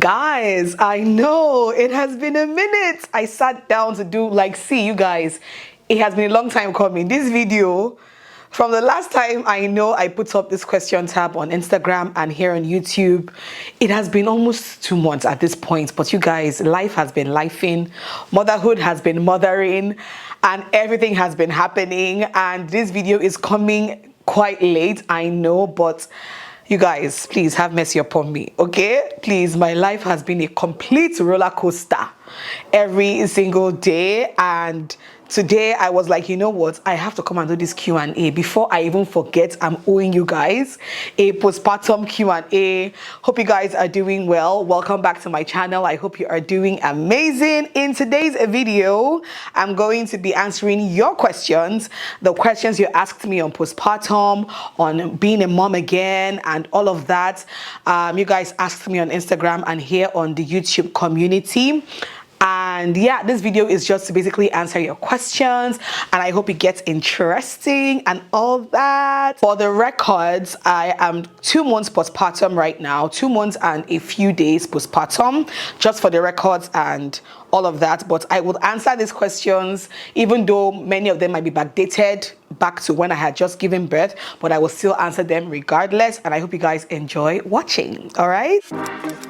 Guys, I know it has been a minute. I sat down to do see you guys. It has been a long time coming. This video from the last time I know I put up this question tab on Instagram and here on YouTube, it has been almost 2 months at this point. But you guys, life has been lifing, motherhood has been mothering, and everything has been happening. And this video is coming quite late, I know, but you guys, please have mercy upon me, okay? Please, my life has been a complete roller coaster every single day, and today I was like, you know what, I have to come and do this Q&A. Before I even forget, I'm owing you guys a postpartum Q&A. Hope you guys are doing well. Welcome back to my channel. I hope you are doing amazing. In today's video, I'm going to be answering your questions, the questions you asked me on postpartum, on being a mom again, and all of that. You guys asked me on Instagram and here on the YouTube community. And yeah, this video is just to basically answer your questions, and I hope it gets interesting and all that. For the records, I am 2 months postpartum right now, 2 months and a few days postpartum, just for the records and all of that. But I will answer these questions, even though many of them might be backdated back to when I had just given birth, but I will still answer them regardless. And I hope you guys enjoy watching. All right.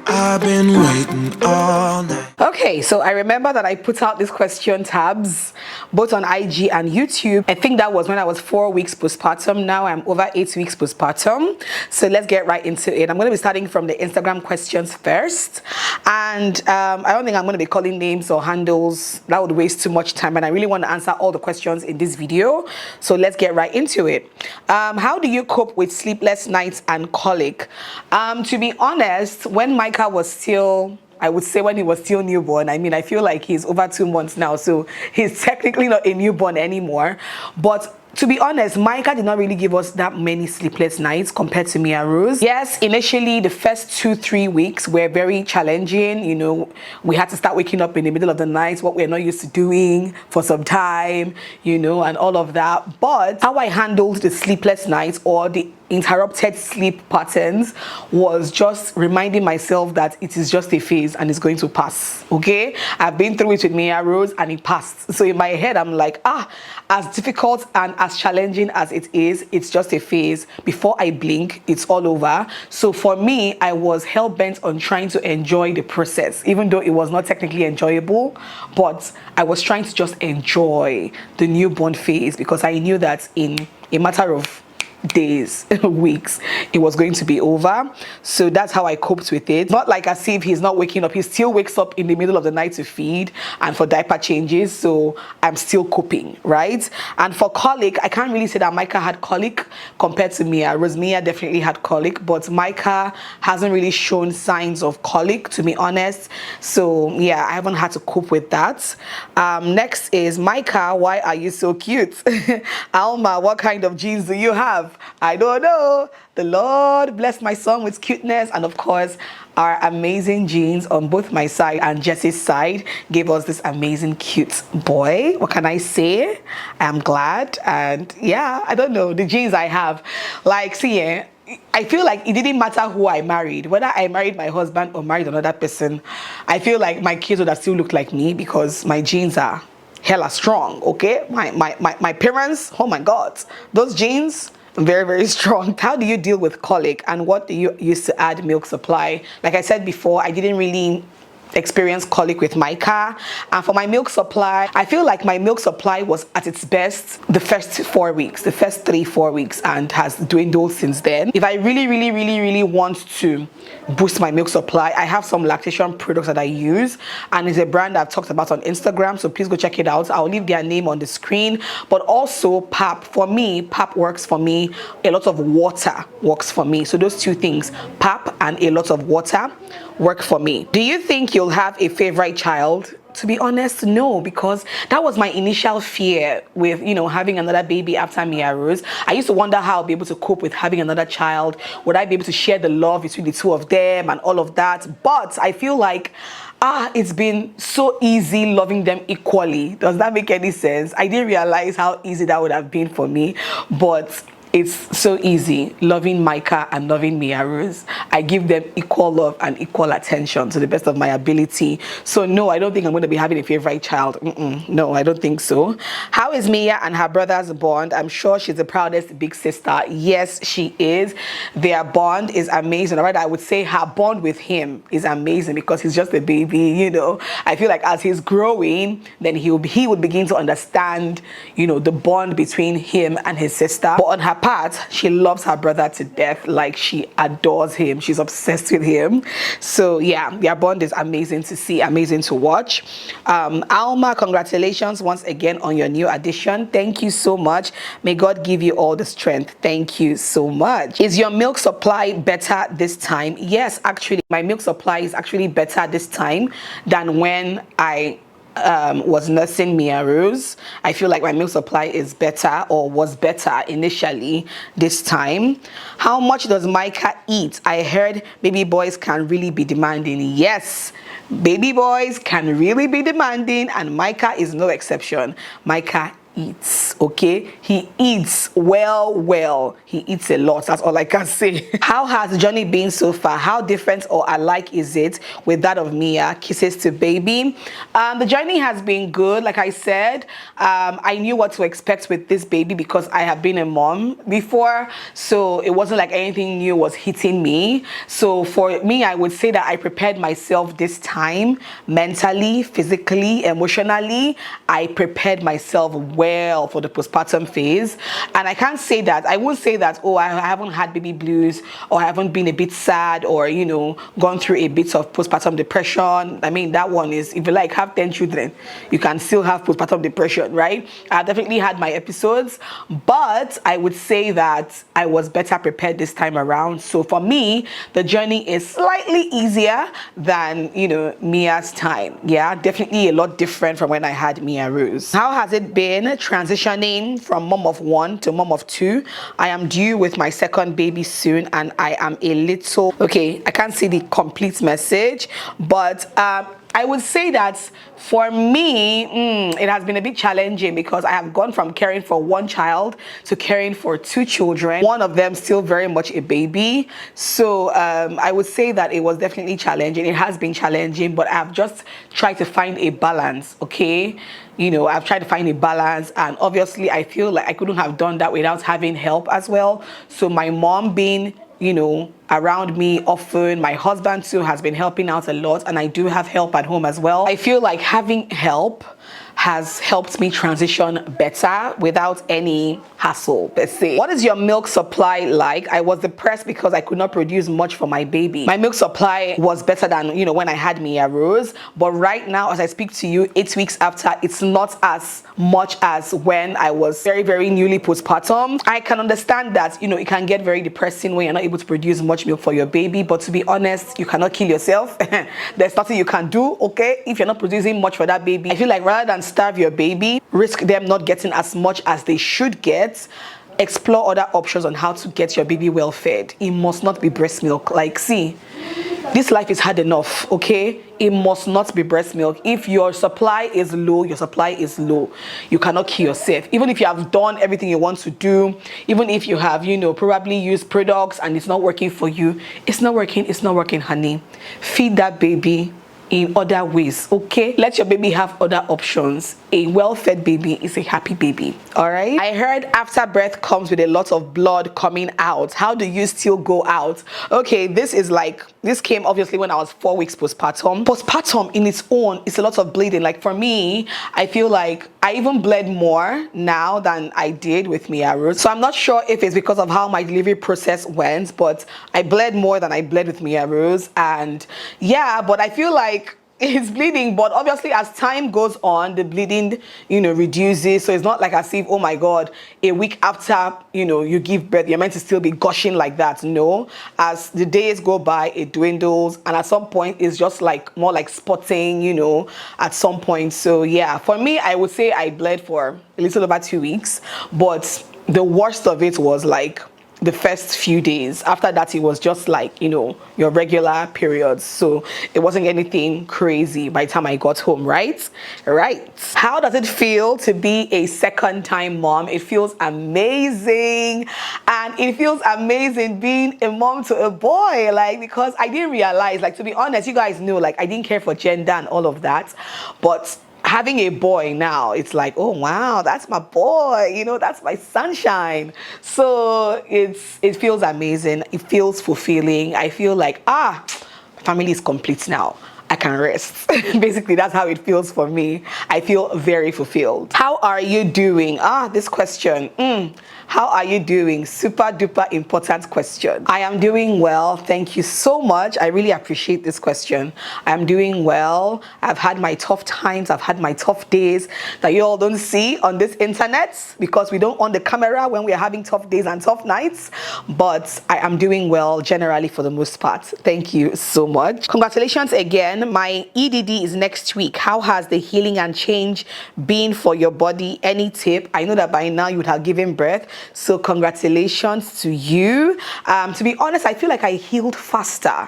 I've been waiting all night. Okay, so I remember that I put out these question tabs both on IG and YouTube. I think that was when I was 4 weeks postpartum. Now I'm over 8 weeks postpartum. So let's get right into it. I'm going to be starting from the Instagram questions first. And I don't think I'm going to be calling names or handles. That would waste too much time. And I really want to answer all the questions in this video. So let's get right into it. How do you cope with sleepless nights and colic? To be honest, when Micah was still, I would say when he was still newborn, I mean, I feel like he's over 2 months now, so he's technically not a newborn anymore. But to be honest, Micah did not really give us that many sleepless nights compared to me and Rose. Yes, initially the first 2-3 weeks were very challenging. You know, we had to start waking up in the middle of the night, what we're not used to doing for some time, you know, and all of that. But how I handled the sleepless nights or the interrupted sleep patterns was just reminding myself that it is just a phase and it's going to pass. Okay, I've been through it with Mia Rose and it passed. So in my head I'm like, as difficult and as challenging as it is, it's just a phase. Before I blink, it's all over. So for me, I was hell-bent on trying to enjoy the process, even though it was not technically enjoyable, but I was trying to just enjoy the newborn phase because I knew that in a matter of days, weeks, it was going to be over. So that's how I coped with it. Not like as if he's not waking up. He still wakes up in the middle of the night to feed and for diaper changes. So I'm still coping, right? And for colic, I can't really say that Micah had colic compared to Mia. Mia definitely had colic, but Micah hasn't really shown signs of colic, to be honest. So yeah, I haven't had to cope with that. Next is Micah, why are you so cute? Alma, what kind of genes do you have? I don't know. The Lord blessed my son with cuteness, and of course our amazing genes on both my side and Jesse's side gave us this amazing cute boy. What can I say? I'm glad. And yeah, I don't know, the genes I have, like, see, I feel like it didn't matter who I married, whether I married my husband or married another person. I feel like my kids would have still looked like me because my genes are hella strong. Okay, my parents, oh my God, those genes, very, very strong. How do you deal with colic, and what do you use to add milk supply? Like I said before, I didn't really experience colic with Micah. And for my milk supply, I feel like my milk supply was at its best the first 4 weeks, the first 3-4 weeks, and has dwindled since then. If I really want to boost my milk supply, I have some lactation products that I use, and it's a brand I've talked about on Instagram, so please go check it out. I'll leave their name on the screen. But also pap, for me, pap works for me. A lot of water works for me. So those two things, pap and a lot of water, work for me. Do you think you'll have a favorite child? To be honest, no, because that was my initial fear with, you know, having another baby after Mia Rose. I used to wonder how I'll be able to cope with having another child. Would I be able to share the love between the two of them and all of that? But I feel like it's been so easy loving them equally. Does that make any sense? I didn't realize how easy that would have been for me, but It's so easy loving Micah and loving Mia Rose. I give them equal love and equal attention to the best of my ability. So no, I don't think I'm going to be having a favorite child. No, I don't think so. How is Mia and her brother's bond? I'm sure she's the proudest big sister. Yes, she is. Their bond is amazing. Or rather, I would say her bond with him is amazing because he's just a baby, you know. I feel like as he's growing, then he would begin to understand, you know, the bond between him and his sister. But on her part, she loves her brother to death. Like, she adores him. She's obsessed with him. So yeah, their bond is amazing to see, amazing to watch. Alma, congratulations once again on your new addition. Thank you so much. May God give you all the strength. Thank you so much. Is your milk supply better this time? Yes, actually, my milk supply is actually better this time than when I was nursing Mia Rose. I feel like my milk supply is better, or was better initially this time. How much does Micah eat? I heard baby boys can really be demanding. Yes, baby boys can really be demanding, and Micah is no exception. Micah eats, okay? He eats well. He eats a lot. That's all I can say. How has the journey been so far? How different or alike is it with that of Mia? Kisses to baby. The journey has been good. Like I said, I knew what to expect with this baby because I have been a mom before, so it wasn't like anything new was hitting me. So for me, I would say that I prepared myself this time, mentally, physically, emotionally. I prepared myself well for the postpartum phase, and I can't say that, I won't say that, oh, I haven't had baby blues, or I haven't been a bit sad, or, you know, gone through a bit of postpartum depression. I mean, that one is, if you like have 10 children, you can still have postpartum depression, right? I definitely had my episodes, but I would say that I was better prepared this time around. So for me, the journey is slightly easier than, you know, Mia's time. Yeah, definitely a lot different from when I had Mia Rose. How has it been transitioning from mom of one to mom of two? I am due with my second baby soon, and I am a little, okay, I can't see the complete message, but I would say that for me, it has been a bit challenging because I have gone from caring for one child to caring for two children, one of them still very much a baby. So I would say that it was definitely challenging. It has been challenging, but I've just tried to find a balance, okay? You know, I've tried to find a balance, and obviously I feel like I couldn't have done that without having help as well. So my mom being, you know, around me often, my husband too has been helping out a lot, and I do have help at home as well. I feel like having help has helped me transition better without any hassle per se. What is your milk supply like? I was depressed because I could not produce much for my baby. My milk supply was better than, you know, when I had Mia Rose, but right now as I speak to you 8 weeks after, it's not as much as when I was very newly postpartum. I can understand that, you know, it can get very depressing when you're not able to produce much milk for your baby, but to be honest, you cannot kill yourself. There's nothing you can do, okay, if you're not producing much for that baby. I feel like rather than starve your baby, risk them not getting as much as they should get, explore other options on how to get your baby well fed. It must not be breast milk. Like, see, this life is hard enough, okay? It must not be breast milk. If your supply is low, your supply is low. You cannot kill yourself. Even if you have done everything you want to do, even if you have, you know, probably used products and it's not working for you, it's not working, honey. Feed that baby in other ways, okay? Let your baby have other options. A well-fed baby is a happy baby, all right? I heard after birth comes with a lot of blood coming out. How do you still go out? Okay, this came obviously when I was 4 weeks postpartum. Postpartum in its own is a lot of bleeding. Like for me, I feel like I even bled more now than I did with Mia Rose. So I'm not sure if it's because of how my delivery process went, but I bled more than I bled with Mia Rose. And yeah, but I feel like it's bleeding, but obviously as time goes on, the bleeding, you know, reduces. So it's not like as if, oh my God, a week after, you know, you give birth, you're meant to still be gushing like that. No, as the days go by, it dwindles, and at some point it's just like more like spotting, you know, at some point. So yeah, for me, I would say I bled for a little over 2 weeks, but the worst of it was like the first few days. After that, it was just like, you know, your regular periods. So it wasn't anything crazy by the time I got home, right? How does it feel to be a second-time mom? It feels amazing. And it feels amazing being a mom to a boy, like, because I didn't realize, like, to be honest, you guys know, like, I didn't care for gender and all of that, but having a boy now, it's like, oh wow, that's my boy, you know, that's my sunshine. So it feels amazing. It feels fulfilling. I feel like, my family is complete now. I can rest. Basically, that's how it feels for me. I feel very fulfilled. How are you doing? This question. How are you doing? Super duper important question. I am doing well. Thank you so much. I really appreciate this question. I am doing well. I've had my tough times. I've had my tough days that you all don't see on this internet because we don't on the camera when we're having tough days and tough nights. But I am doing well generally for the most part. Thank you so much. Congratulations again. My EDD is next week. How has the healing and change been for your body? Any tip? I know that by now you would have given birth. So congratulations to you. To be honest, I feel like I healed faster,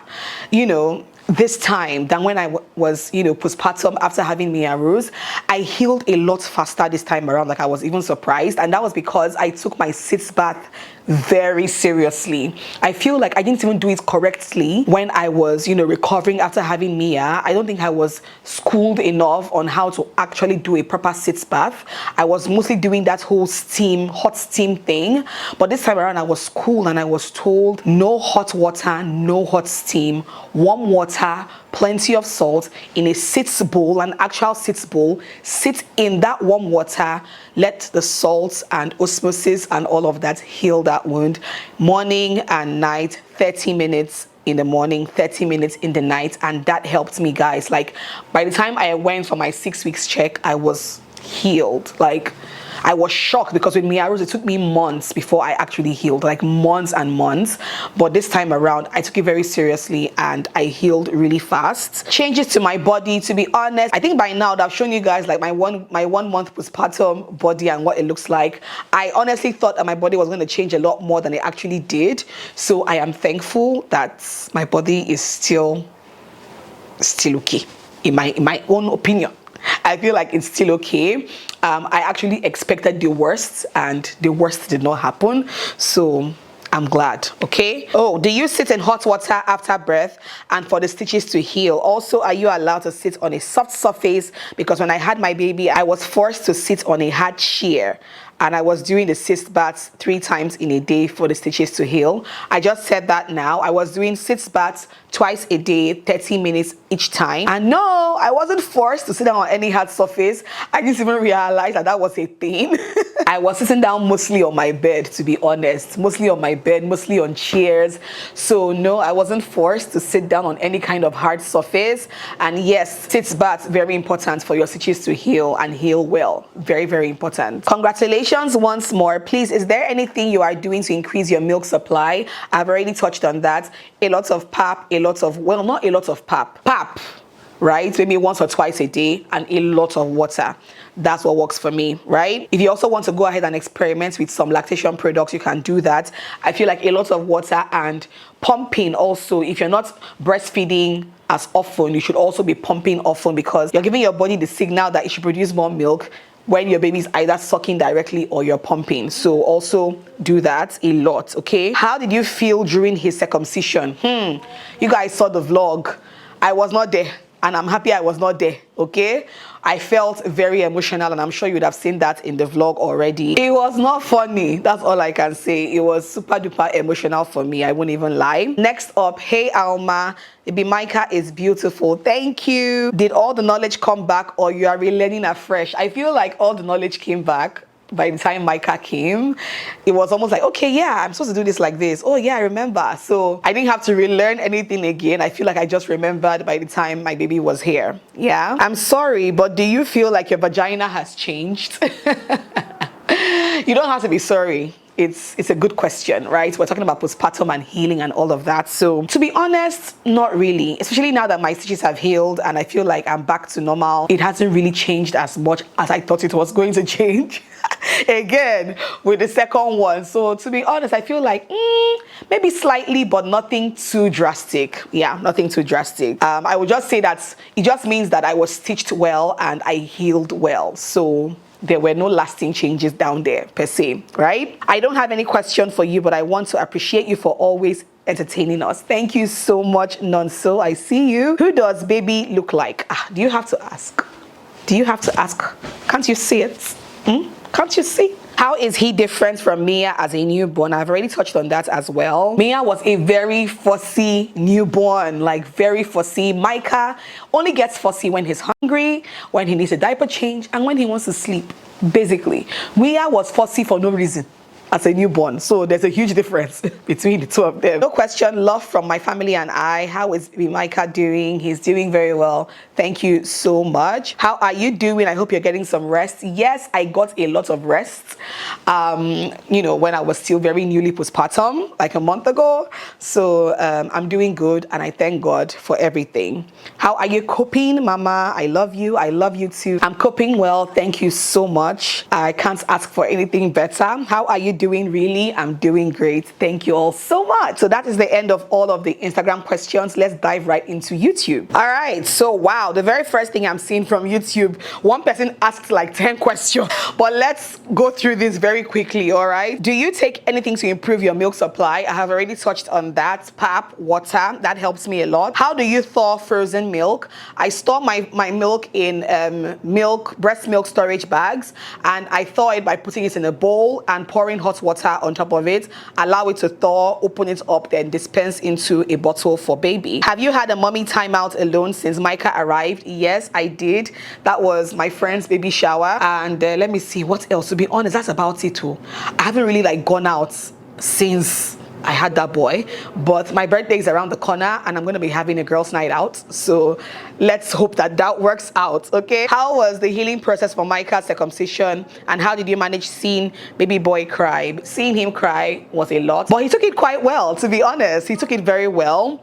you know, this time than when I was, you know, postpartum after having Mia Rose. I healed a lot faster this time around. Like, I was even surprised. And that was because I took my sitz bath very seriously. I feel like I didn't even do it correctly when I was, you know, recovering after having Mia. I don't think I was schooled enough on how to actually do a proper sitz bath. I was mostly doing that whole steam, hot steam thing. But this time around, I was schooled and I was told no hot water, no hot steam, warm water, plenty of salt in a sitz bowl, an actual sitz bowl. Sit in that warm water, let the salts and osmosis and all of that heal that wound. Morning and night, 30 minutes in the morning, 30 minutes in the night. And that helped me, guys. Like, by the time I went for my 6 weeks check, I was healed. Like, I was shocked because with Mia Rose, it took me months before I actually healed, like months and months. But this time around, I took it very seriously and I healed really fast. Changes to my body, to be honest, I think by now I've shown you guys like my one month postpartum body and what it looks like. I honestly thought that my body was going to change a lot more than it actually did. So I am thankful that my body is still okay, in my own opinion. I feel like it's still okay. I actually expected the worst and the worst did not happen. So I'm glad, okay? Oh, do you sit in hot water after birth and for the stitches to heal? Also, are you allowed to sit on a soft surface? Because when I had my baby, I was forced to sit on a hard chair. And I was doing the sitz baths 3 times in a day for the stitches to heal. I just said that now. I was doing sitz baths twice a day, 30 minutes each time. And no, I wasn't forced to sit down on any hard surface. I didn't even realize that that was a thing. I was sitting down mostly on my bed, to be honest. Mostly on my bed, mostly on chairs. So no, I wasn't forced to sit down on any kind of hard surface. And yes, sitz baths, very important for your stitches to heal and heal well. Very, very important. Congratulations once more. Please, is there anything you are doing to increase your milk supply? I've already touched on that. A lot of pap, well, not a lot of pap, right? Maybe once or twice a day, and a lot of water. That's what works for me, right? If you also want to go ahead and experiment with some lactation products, you can do that. I feel like a lot of water and pumping also. If you're not breastfeeding as often, you should also be pumping often because you're giving your body the signal that it should produce more milk when your baby's either sucking directly or you're pumping. So also do that a lot, okay? How did you feel during his circumcision? You guys saw the vlog. I was not there, and I'm happy I was not there, okay? I felt very emotional, and I'm sure you would have seen that in the vlog already. It was not funny, that's all I can say. It was super duper emotional for me, I won't even lie. Next up, hey Alma, baby Micah is beautiful. Thank you. Did all the knowledge come back or you are relearning afresh? I feel like all the knowledge came back. By the time Micah came, it was almost like, okay, yeah, I'm supposed to do this like this. Oh yeah, I remember. So I didn't have to relearn anything again. I feel like I just remembered by the time my baby was here. Yeah. I'm sorry, but do you feel like your vagina has changed? You don't have to be sorry. It's a good question, right? We're talking about postpartum and healing and all of that. So to be honest, not really, especially now that my stitches have healed and I feel like I'm back to normal. It hasn't really changed as much as I thought it was going to change. again with the second one. So to be honest, I feel like maybe slightly, but nothing too drastic. Yeah, nothing too drastic. I would just say that it just means that I was stitched well and I healed well. So there were no lasting changes down there per se, right? I don't have any question for you, but I want to appreciate you for always entertaining us. Thank you so much, Nonso. I see you. Who does baby look like? Do you have to ask? Do you have to ask? Can't you see it? Can't you see? How is he different from Mia as a newborn? I've already touched on that as well. Mia was a very fussy newborn, like very fussy. Micah only gets fussy when he's hungry, when he needs a diaper change, and when he wants to sleep, basically. Mia was fussy for no reason as a newborn, so there's a huge difference between the two of them. No question, love from my family and I. How is Micah doing? He's doing very well. Thank you so much. How are you doing? I hope you're getting some rest. Yes, I got a lot of rest, when I was still very newly postpartum, like a month ago. So I'm doing good and I thank God for everything. How are you coping, Mama? I love you. I love you too. I'm coping well. Thank you so much. I can't ask for anything better. How are you doing? Really? I'm doing great. Thank you all so much. So that is the end of all of the Instagram questions. Let's dive right into YouTube. All right. So wow, the very first thing I'm seeing from YouTube, one person asked like 10 questions, but let's go through this very quickly. All right. Do you take anything to improve your milk supply? I have already touched on that. Pap, water, that helps me a lot. How do you thaw frozen milk? I store my milk in breast milk storage bags, and I thaw it by putting it in a bowl and pouring hot water on top of it, allow it to thaw, open it up, then dispense into a bottle for baby. Have you had a mommy timeout alone since Micah arrived? Yes, I did. That was my friend's baby shower, and let me see what else. To be honest, that's about it too. I haven't really like gone out since I had that boy, but my birthday is around the corner and I'm going to be having a girls' night out. So let's hope that that works out, okay? How was the healing process for Micah's circumcision, and how did you manage seeing baby boy cry? Seeing him cry was a lot, but he took it quite well, to be honest. He took it very well.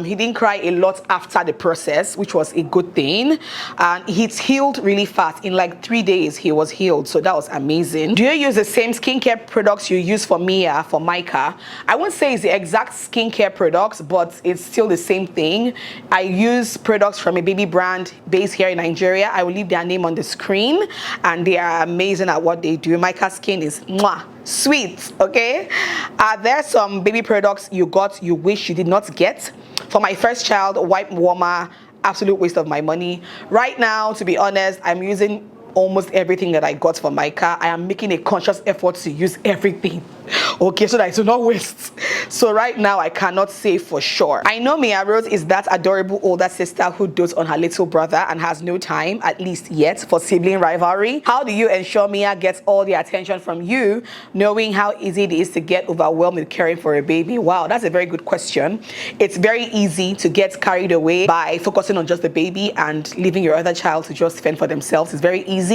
He didn't cry a lot after the process, which was a good thing. And he's healed really fast. In like 3 days, he was healed. So that was amazing. Do you use the same skincare products you use for Mia, for Micah? I wouldn't say it's the exact skincare products, but it's still the same thing. I use products from a baby brand based here in Nigeria. I will leave their name on the screen, and they are amazing at what they do. Micah's skin is mwah, sweet, okay? Are there some baby products you got you wish you did not get? For my first child, wipe warmer, absolute waste of my money. Right now, to be honest, I'm using almost everything that I got for Micah. I am making a conscious effort to use everything, okay, so that I do not waste. So right now I cannot say for sure. I know Mia Rose is that adorable older sister who dotes on her little brother and has no time, at least yet, for sibling rivalry. How do you ensure Mia gets all the attention from you, knowing how easy it is to get overwhelmed with caring for a baby? Wow, that's a very good question. It's very easy to get carried away by focusing on just the baby and leaving your other child to just fend for themselves. It's very easy.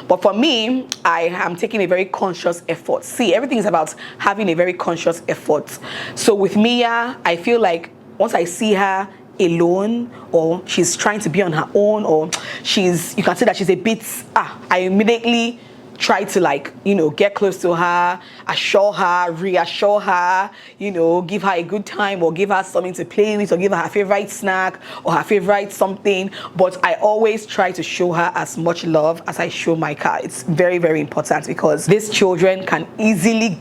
But for me, I am taking a very conscious effort. See, everything is about having a very conscious effort. So with Mia, I feel like once I see her alone, or she's trying to be on her own, or you can say that she's a bit, I immediately try to get close to her, assure her, reassure her, give her a good time, or give her something to play with, or give her favorite snack or her favorite something. But I always try to show her as much love as I show Micah. It's very, very important, because these children can easily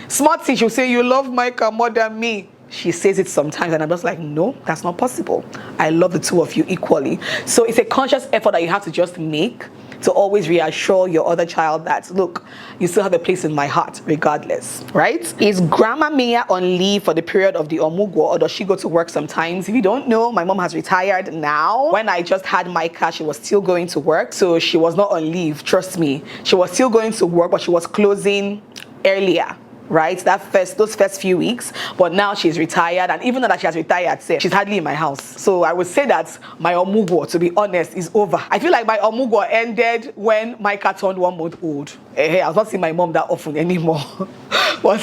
smart thing. She'll say, you love Micah more than me. She says it sometimes and I'm just like, no, that's not possible. I love the two of you equally. So it's a conscious effort that you have to just make to always reassure your other child that, look, you still have a place in my heart regardless, right? Is Grandma Mia on leave for the period of the Omugwo, or does she go to work sometimes? If you don't know, my mom has retired now. When I just had Micah, she was still going to work, so she was not on leave, trust me. She was still going to work, but she was closing earlier, right? Those first few weeks. But now she's retired, and even though that she has retired, she's hardly in my house. So I would say that my Omugwo, to be honest, is over. I feel like my Omugwo ended when Micah turned 1 month old. I was not seeing my mom that often anymore. but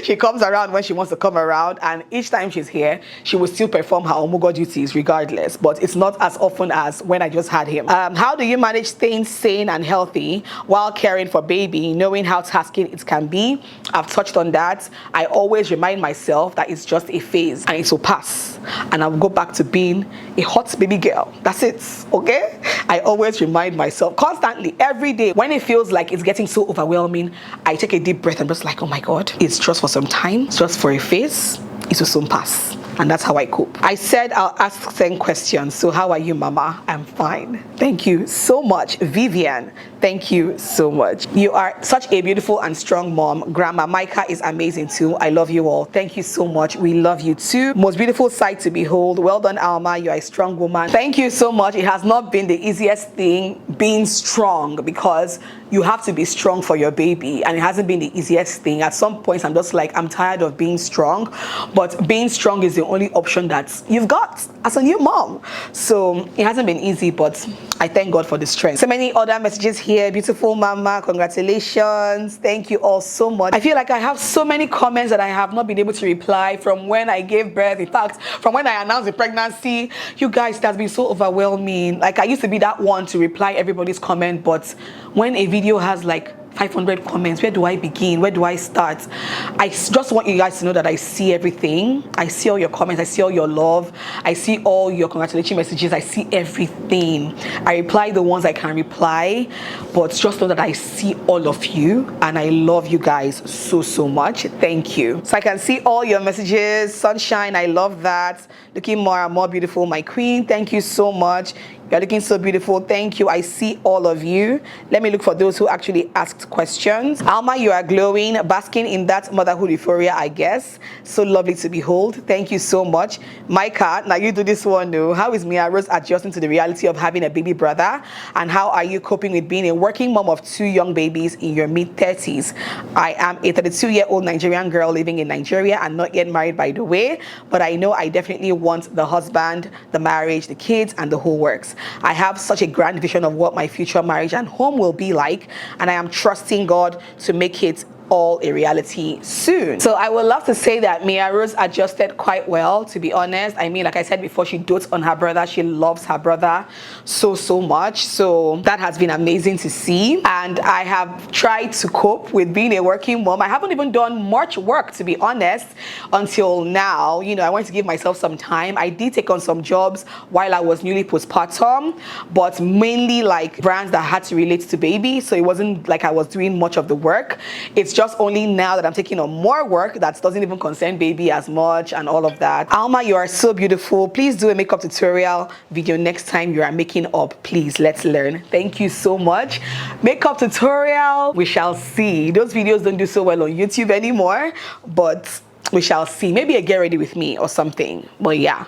she comes around when she wants to come around, and each time she's here, she will still perform her Omugo duties regardless, but it's not as often as when I just had him. How do you manage staying sane and healthy while caring for baby, knowing how tasking it can be? I've touched on that. I always remind myself that it's just a phase and it will pass, and I'll go back to being a hot baby girl. That's it, okay? I always remind myself constantly, every day, when it feels like it's getting so overwhelming, I take a deep breath and just like, oh my God, it's just for some time, it's just for a phase, it will soon pass. And that's how I cope. I said I'll ask 10 questions. So how are you, Mama? I'm fine. Thank you so much. Vivian, thank you so much. You are such a beautiful and strong mom. Grandma Micah is amazing too. I love you all. Thank you so much. We love you too. Most beautiful sight to behold. Well done, Alma. You are a strong woman. Thank you so much. It has not been the easiest thing being strong, because you have to be strong for your baby, and it hasn't been the easiest thing. At some points I'm just like, I'm tired of being strong, but being strong is the only option that you've got as a new mom. So it hasn't been easy, but I thank God for the strength. So many other messages here. Beautiful Mama, congratulations. Thank you all so much. I feel like I have so many comments that I have not been able to reply from when I gave birth. In fact, from when I announced the pregnancy, you guys, that's been so overwhelming. Like, I used to be that one to reply everybody's comment, but when a video has like 500 comments, where do I begin? Where do I start? I just want you guys to know that I see everything. I see all your comments. I see all your love. I see all your congratulatory messages. I see everything. I reply the ones I can reply, but just know that I see all of you, and I love you guys so much. Thank you. So I can see all your messages. Sunshine, I love that. Looking more and more beautiful, my queen. Thank you so much. You're looking so beautiful. Thank you. I see all of you. Let me look for those who actually asked questions. Alma, you are glowing, basking in that motherhood euphoria, I guess. So lovely to behold. Thank you so much. Micah, now you do this one though. How is Mia Rose adjusting to the reality of having a baby brother? And how are you coping with being a working mom of 2 young babies in your mid-30s? I am a 32-year-old Nigerian girl living in Nigeria and not yet married, by the way. But I know I definitely want the husband, the marriage, the kids, and the whole works. I have such a grand vision of what my future marriage and home will be like, and I am trusting God to make it all a reality soon. So I would love to say that Mia Rose adjusted quite well, to be honest. I mean, like I said before, she dotes on her brother. She loves her brother so much. So that has been amazing to see. And I have tried to cope with being a working mom. I haven't even done much work, to be honest, until now. You know, I wanted to give myself some time. I did take on some jobs while I was newly postpartum, but mainly like brands that had to relate to baby. So it wasn't like I was doing much of the work. It's just only now that I'm taking on more work that doesn't even concern baby as much and all of that. Alma, you are so beautiful. Please do a makeup tutorial video next time you are making up. Please, let's learn. Thank you so much. Makeup tutorial, we shall see. Those videos don't do so well on YouTube anymore, but we shall see. Maybe a get ready with me or something. But yeah,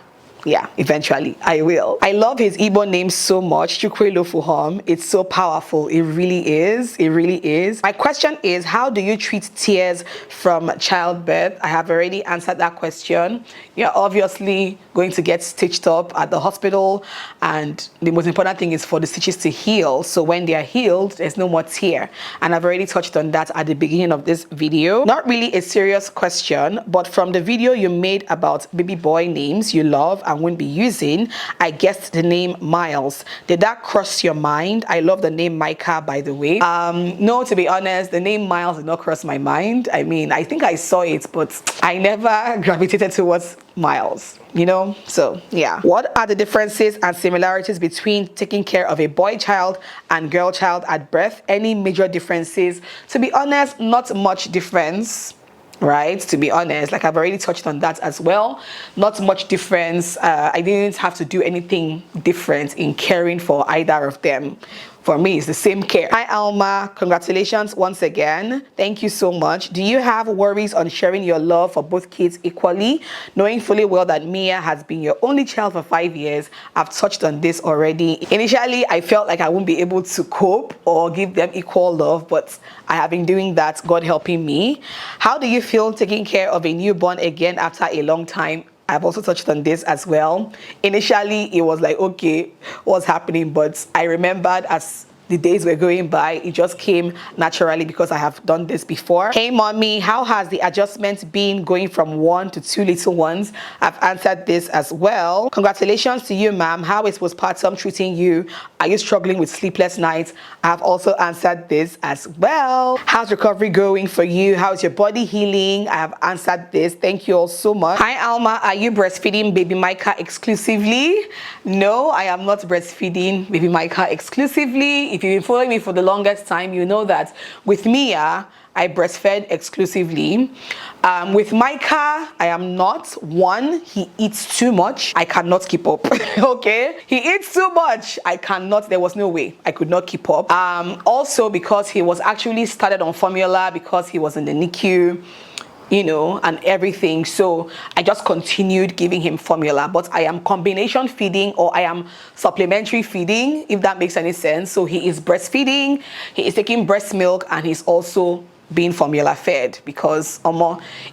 eventually I will. I love his Igbo name so much, Chukwuelo Fuhom. It's so powerful. It really is. It really is. My question is, how do you treat tears from childbirth? I have already answered that question. You're obviously going to get stitched up at the hospital, and the most important thing is for the stitches to heal. So when they are healed, there's no more tear. And I've already touched on that at the beginning of this video. Not really a serious question, but from the video you made about baby boy names you love and won't be using, I guessed the name Miles. Did that cross your mind? I love the name Micah, by the way. No, to be honest, the name Miles did not cross my mind. I mean, I think I saw it, but I never gravitated towards Miles, you know? So yeah. What are the differences and similarities between taking care of a boy child and girl child at birth? Any major differences? To be honest, not much difference. Right, to be honest, like I've already touched on that as well. Not much difference. I didn't have to do anything different in caring for either of them. For me, it's the same care. Hi Alma, congratulations once again. Thank you so much. Do you have worries on sharing your love for both kids equally? Knowing fully well that Mia has been your only child for 5 years, I've touched on this already. Initially, I felt like I wouldn't be able to cope or give them equal love, but I have been doing that, God helping me. How do you feel taking care of a newborn again after a long time? I've also touched on this as well. Initially, it was like, okay, what's happening? But I remembered as the days were going by. It just came naturally because I have done this before. Hey mommy, how has the adjustment been going from 1 to 2 little ones? I've answered this as well. Congratulations to you, ma'am. How is postpartum treating you? Are you struggling with sleepless nights? I've also answered this as well. How's recovery going for you? How's your body healing? I have answered this. Thank you all so much. Hi Alma, are you breastfeeding baby Micah exclusively? No, I am not breastfeeding baby Micah exclusively. If you've been following me for the longest time, you know that with Mia, I breastfed exclusively. With Micah, I am not. One, he eats too much. I cannot keep up. Okay? He eats too much. I cannot. There was no way. I could not keep up. Also because he was actually started on formula because he was in the NICU, you know, and everything. So I just continued giving him formula, but I am combination feeding, or I am supplementary feeding, if that makes any sense. So he is breastfeeding, he is taking breast milk, and he's also being formula fed, because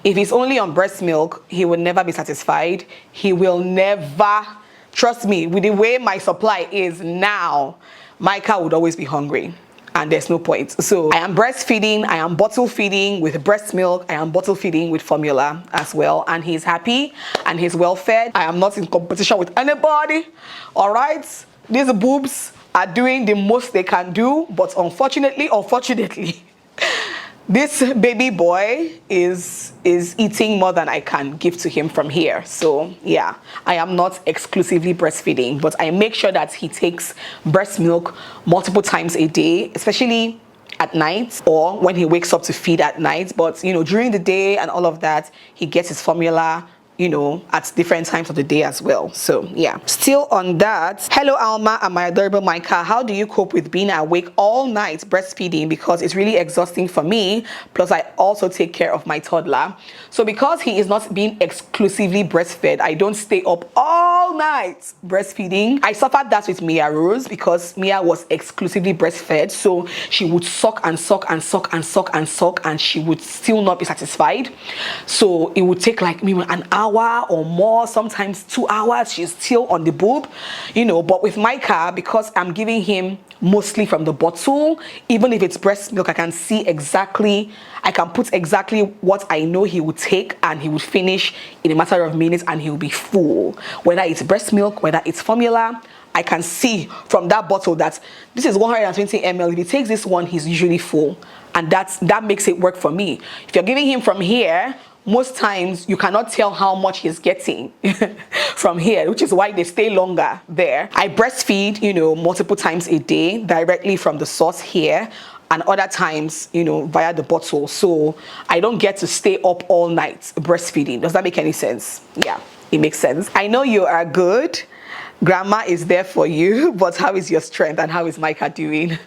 if he's only on breast milk, he will never be satisfied. He will never, trust me, with the way my supply is now, Micah would always be hungry. And there's no point. So I am breastfeeding, I am bottle feeding with breast milk, I am bottle feeding with formula as well, and he's happy and he's well fed. I am not in competition with anybody. All right, these boobs are doing the most they can do, but unfortunately this baby boy is eating more than I can give to him from here. So yeah, I am not exclusively breastfeeding, but I make sure that he takes breast milk multiple times a day, especially at night or when he wakes up to feed at night. But you know, during the day and all of that, he gets his formula, you know, at different times of the day as well. So yeah, still on that. Hello Alma and my adorable Micah, how do you cope with being awake all night breastfeeding? Because it's really exhausting for me, plus I also take care of my toddler. So because he is not being exclusively breastfed, I don't stay up all night breastfeeding. I suffered that with Mia Rose because Mia was exclusively breastfed, so she would suck and suck and suck and suck and suck, and she would still not be satisfied. So it would take like maybe an hour or more, sometimes 2 hours, she's still on the boob, you know. But with Micah, because I'm giving him mostly from the bottle, even if it's breast milk, I can see exactly, I can put exactly what I know he would take, and he would finish in a matter of minutes, and he'll be full. Whether it's breast milk, whether it's formula, I can see from that bottle that this is 120 ml. If he takes this one, he's usually full, and that makes it work for me. If you're giving him from here, most times you cannot tell how much he's getting from here, which is why they stay longer there. I breastfeed, you know, multiple times a day directly from the source here, and other times, you know, via the bottle. So I don't get to stay up all night breastfeeding. Does that make any sense? Yeah, it makes sense. I know you are good. Grandma is there for you, but how is your strength and how is Micah doing?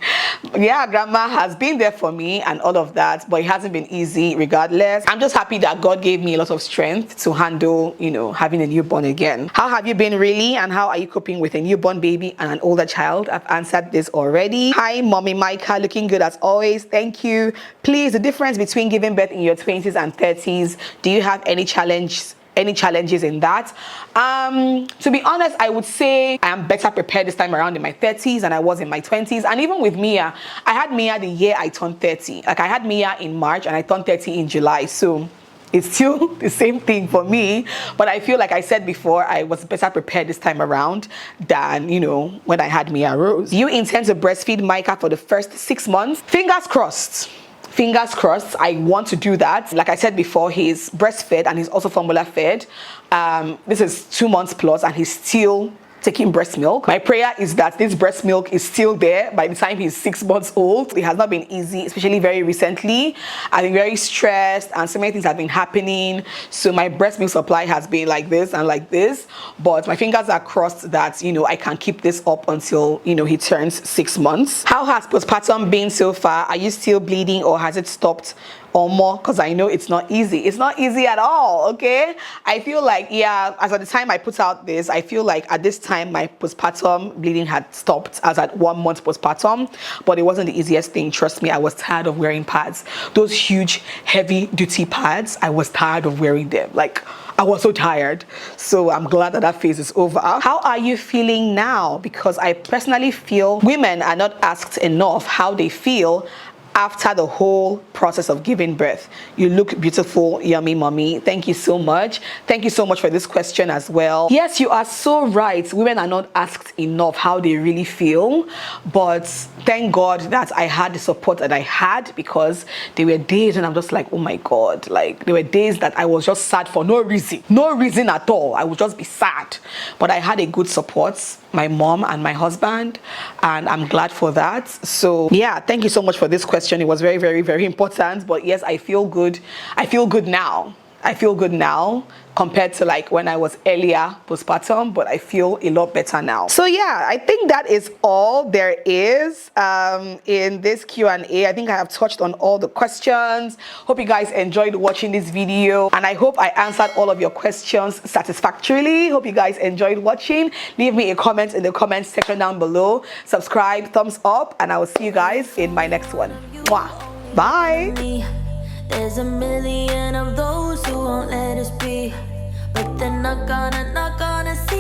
Yeah, grandma has been there for me and all of that, but it hasn't been easy regardless. I'm just happy that God gave me a lot of strength to handle, you know, having a newborn again. How have you been really, and how are you coping with a newborn baby and an older child? I've answered this already. Hi, mommy Micah, looking good as always. Thank you. Please, the difference between giving birth in your 20s and 30s, do you have any challenges in that? To be honest, I would say I am better prepared this time around in my 30s than I was in my 20s. And even with Mia, I had Mia the year I turned 30. Like, I had Mia in March and I turned 30 in July. So it's still the same thing for me, but I feel like I said before, I was better prepared this time around than, you know, when I had Mia Rose. Do you intend to breastfeed Micah for the first 6 months? Fingers crossed. Fingers crossed, I want to do that. Like I said before, he's breastfed and he's also formula fed. This is 2 months plus and he's still taking breast milk. My prayer is that this breast milk is still there by the time he's 6 months old. It has not been easy, especially very recently. I've been very stressed and so many things have been happening. So my breast milk supply has been like this and like this, but my fingers are crossed that, you know, I can keep this up until, you know, he turns 6 months. How has postpartum been so far? Are you still bleeding or has it stopped or more? Because I know it's not easy. It's not easy at all, okay? I feel like, yeah, as at the time I put out this, I feel like at this time my postpartum bleeding had stopped as at 1 month postpartum, but it wasn't the easiest thing. Trust me, I was tired of wearing pads. Those huge, heavy duty pads, I was tired of wearing them. Like, I was so tired. So I'm glad that that phase is over. How are you feeling now? Because I personally feel women are not asked enough how they feel after the whole process of giving birth. You look beautiful, yummy mommy. Thank you so much. Thank you so much for this question as well. Yes, you are so right. Women are not asked enough how they really feel, but thank God that I had the support that I had, because there were days when I'm just like, oh my God, like there were days that I was just sad for no reason at all. I would just be sad, but I had a good support, my mom and my husband, and I'm glad for that. So yeah, thank you so much for this question. It was very, very, very important. But yes, I feel good. I feel good now. I feel good now compared to like when I was earlier postpartum, but I feel a lot better now. So yeah, I think that is all there is in this Q&A. I think I have touched on all the questions. Hope you guys enjoyed watching this video, and I hope I answered all of your questions satisfactorily. Hope you guys enjoyed watching. Leave me a comment in the comment section down below. Subscribe, thumbs up, and I will see you guys in my next one. Mwah. Bye. There's a million of those who won't let us be, but they're not gonna see